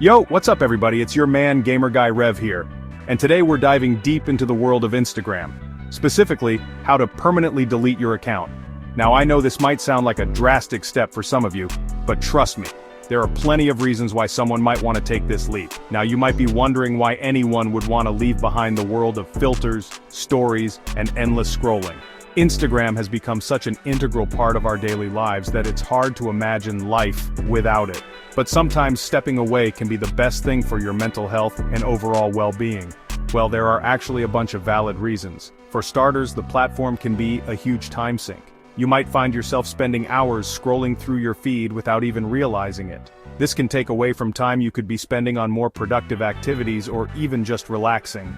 Yo, what's up everybody? It's your man, Gamer Guy Rev here. And today we're diving deep into the world of Instagram. Specifically, how to permanently delete your account. Now I know this might sound like a drastic step for some of you, but trust me, there are plenty of reasons why someone might want to take this leap. Now you might be wondering why anyone would want to leave behind the world of filters, stories, and endless scrolling. Instagram has become such an integral part of our daily lives that it's hard to imagine life without it. But sometimes stepping away can be the best thing for your mental health and overall well-being. Well, there are actually a bunch of valid reasons. For starters, the platform can be a huge time sink. You might find yourself spending hours scrolling through your feed without even realizing it. This can take away from time you could be spending on more productive activities or even just relaxing.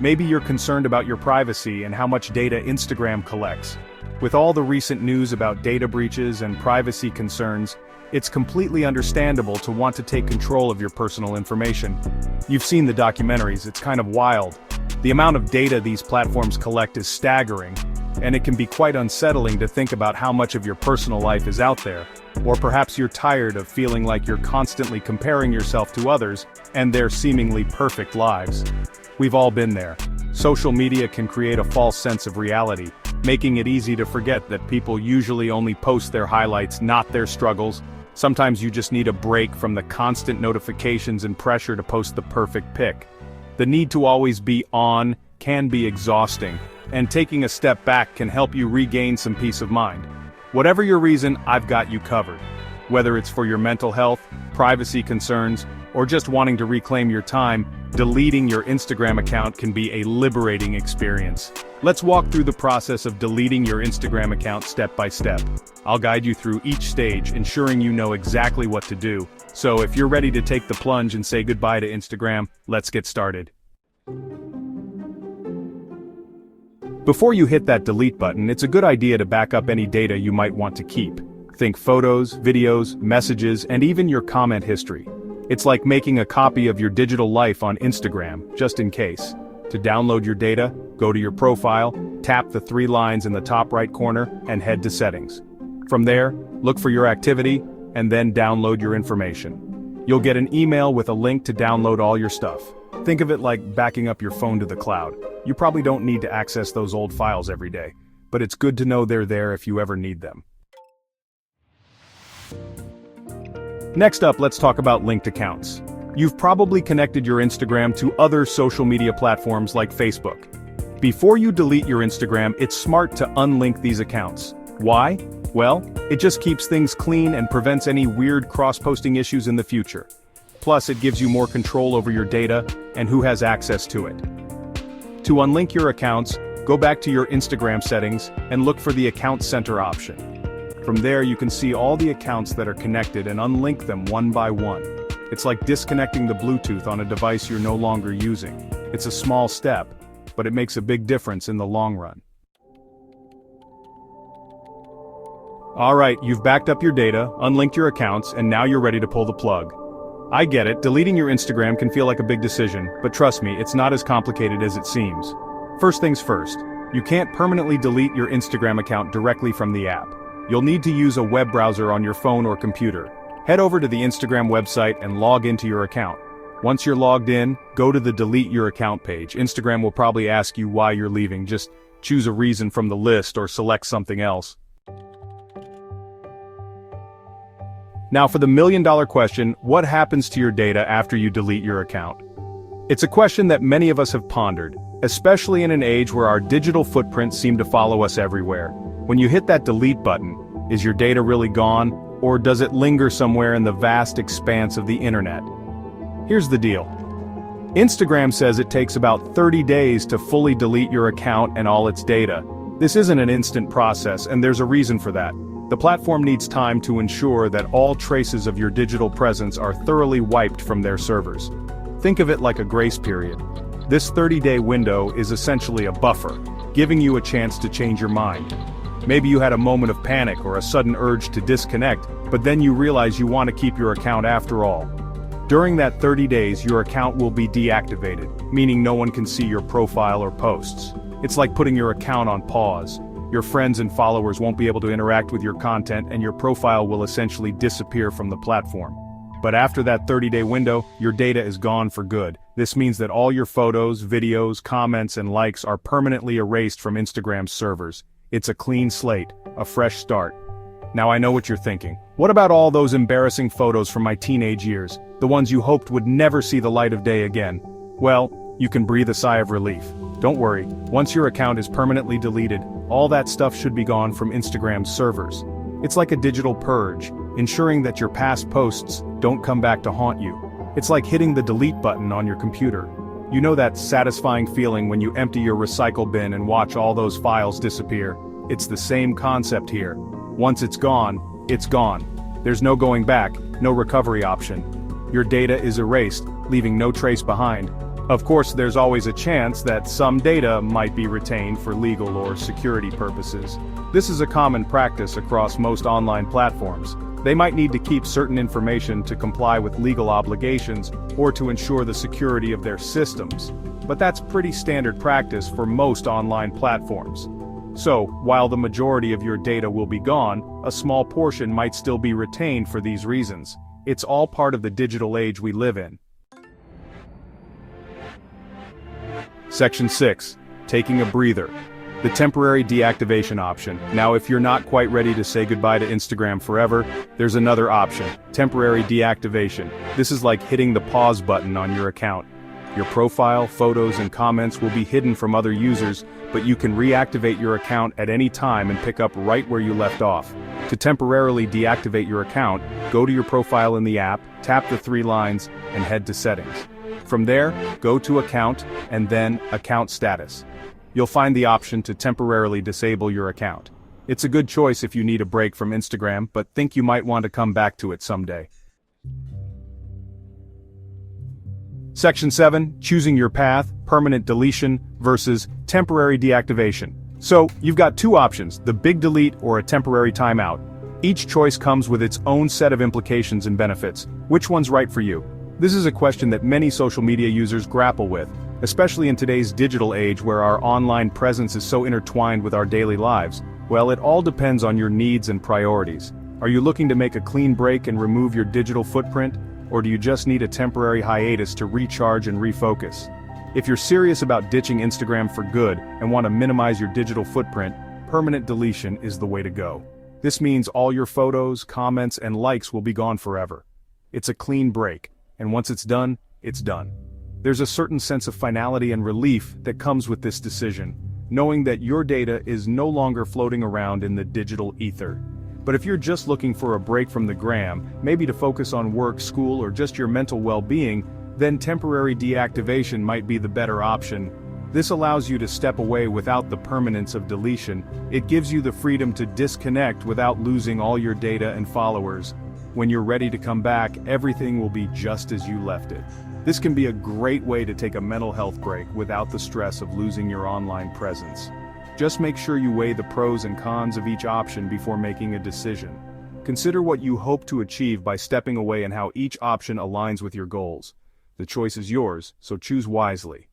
Maybe you're concerned about your privacy and how much data Instagram collects. With all the recent news about data breaches and privacy concerns, it's completely understandable to want to take control of your personal information. You've seen the documentaries, it's kind of wild. The amount of data these platforms collect is staggering, and it can be quite unsettling to think about how much of your personal life is out there. Or perhaps you're tired of feeling like you're constantly comparing yourself to others and their seemingly perfect lives. We've all been there. Social media can create a false sense of reality, making it easy to forget that people usually only post their highlights, not their struggles. Sometimes you just need a break from the constant notifications and pressure to post the perfect pic. The need to always be on can be exhausting, and taking a step back can help you regain some peace of mind. Whatever your reason, I've got you covered. Whether it's for your mental health, privacy concerns, or just wanting to reclaim your time, deleting your Instagram account can be a liberating experience. Let's walk through the process of deleting your Instagram account step by step. I'll guide you through each stage, ensuring you know exactly what to do. So if you're ready to take the plunge and say goodbye to Instagram, let's get started. Before you hit that delete button, it's a good idea to back up any data you might want to keep. Think photos, videos, messages, and even your comment history. It's like making a copy of your digital life on Instagram, just in case. To download your data, go to your profile, tap the 3 lines in the top right corner, and head to Settings. From there, look for your activity, and then download your information. You'll get an email with a link to download all your stuff. Think of it like backing up your phone to the cloud. You probably don't need to access those old files every day, but it's good to know they're there if you ever need them. Next up, let's talk about linked accounts. You've probably connected your Instagram to other social media platforms like Facebook. Before you delete your Instagram, it's smart to unlink these accounts. Why? Well, it just keeps things clean and prevents any weird cross-posting issues in the future. Plus, it gives you more control over your data and who has access to it. To unlink your accounts, go back to your Instagram settings and look for the Account Center option. From there you can see all the accounts that are connected and unlink them one by one. It's like disconnecting the Bluetooth on a device you're no longer using. It's a small step, but it makes a big difference in the long run. Alright, you've backed up your data, unlinked your accounts, and now you're ready to pull the plug. I get it, deleting your Instagram can feel like a big decision, but trust me, it's not as complicated as it seems. First things first, you can't permanently delete your Instagram account directly from the app. You'll need to use a web browser on your phone or computer. Head over to the Instagram website and log into your account. Once you're logged in, go to the Delete Your Account page. Instagram will probably ask you why you're leaving. Just choose a reason from the list or select something else. Now for the million-dollar question, what happens to your data after you delete your account? It's a question that many of us have pondered, especially in an age where our digital footprints seem to follow us everywhere. When you hit that delete button, is your data really gone, or does it linger somewhere in the vast expanse of the internet? Here's the deal. Instagram says it takes about 30 days to fully delete your account and all its data. This isn't an instant process, and there's a reason for that. The platform needs time to ensure that all traces of your digital presence are thoroughly wiped from their servers. Think of it like a grace period. This 30-day window is essentially a buffer, giving you a chance to change your mind. Maybe you had a moment of panic or a sudden urge to disconnect, but then you realize you want to keep your account after all. During that 30 days, your account will be deactivated, meaning no one can see your profile or posts. It's like putting your account on pause. Your friends and followers won't be able to interact with your content, and your profile will essentially disappear from the platform. But after that 30-day window, your data is gone for good. This means that all your photos, videos, comments, and likes are permanently erased from Instagram's servers. It's a clean slate, a fresh start. Now I know what you're thinking. What about all those embarrassing photos from my teenage years, the ones you hoped would never see the light of day again? Well, you can breathe a sigh of relief. Don't worry, once your account is permanently deleted, all that stuff should be gone from Instagram's servers. It's like a digital purge, ensuring that your past posts don't come back to haunt you. It's like hitting the delete button on your computer. You know that satisfying feeling when you empty your recycle bin and watch all those files disappear? It's the same concept here. Once it's gone, it's gone. There's no going back, no recovery option. Your data is erased, leaving no trace behind. Of course, there's always a chance that some data might be retained for legal or security purposes. This is a common practice across most online platforms. They might need to keep certain information to comply with legal obligations or to ensure the security of their systems. But that's pretty standard practice for most online platforms. So, while the majority of your data will be gone, a small portion might still be retained for these reasons. It's all part of the digital age we live in. Section 6. Taking a breather. The temporary deactivation option. Now if you're not quite ready to say goodbye to Instagram forever, there's another option, temporary deactivation. This is like hitting the pause button on your account. Your profile, photos, and comments will be hidden from other users, but you can reactivate your account at any time and pick up right where you left off. To temporarily deactivate your account, go to your profile in the app, tap the 3 lines, and head to Settings. From there, go to Account, and then Account Status. You'll find the option to temporarily disable your account. It's a good choice if you need a break from Instagram, but think you might want to come back to it someday. Section 7. Choosing your path, permanent deletion versus temporary deactivation. So, you've got 2 options, the big delete or a temporary timeout. Each choice comes with its own set of implications and benefits. Which one's right for you? This is a question that many social media users grapple with, especially in today's digital age where our online presence is so intertwined with our daily lives. Well, it all depends on your needs and priorities. Are you looking to make a clean break and remove your digital footprint, or do you just need a temporary hiatus to recharge and refocus? If you're serious about ditching Instagram for good and want to minimize your digital footprint, permanent deletion is the way to go. This means all your photos, comments, and likes will be gone forever. It's a clean break, and once it's done, it's done. There's a certain sense of finality and relief that comes with this decision, knowing that your data is no longer floating around in the digital ether. But if you're just looking for a break from the gram, maybe to focus on work, school, or just your mental well-being, then temporary deactivation might be the better option. This allows you to step away without the permanence of deletion. It gives you the freedom to disconnect without losing all your data and followers. When you're ready to come back, everything will be just as you left it. This can be a great way to take a mental health break without the stress of losing your online presence. Just make sure you weigh the pros and cons of each option before making a decision. Consider what you hope to achieve by stepping away and how each option aligns with your goals. The choice is yours, so choose wisely.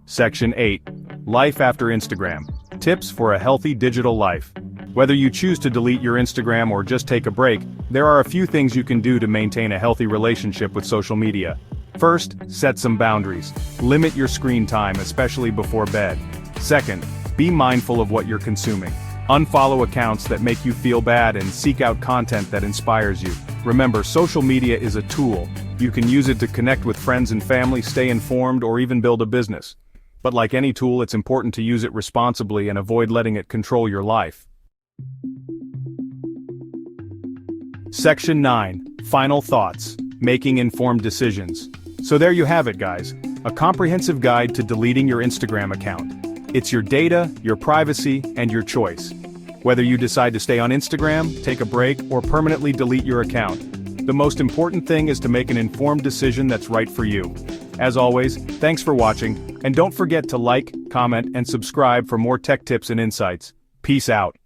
Section 8. Life after Instagram. Tips for a healthy digital life. Whether you choose to delete your Instagram or just take a break, there are a few things you can do to maintain a healthy relationship with social media. First, set some boundaries. Limit your screen time, especially before bed. Second, be mindful of what you're consuming. Unfollow accounts that make you feel bad and seek out content that inspires you. Remember, social media is a tool. You can use it to connect with friends and family, stay informed, or even build a business. But like any tool, it's important to use it responsibly and avoid letting it control your life. Section 9. Final thoughts. Making informed decisions. So there you have it, guys. A comprehensive guide to deleting your Instagram account. It's your data, your privacy, and your choice. Whether you decide to stay on Instagram, take a break, or permanently delete your account, the most important thing is to make an informed decision that's right for you. As always, thanks for watching, and don't forget to like, comment, and subscribe for more tech tips and insights. Peace out.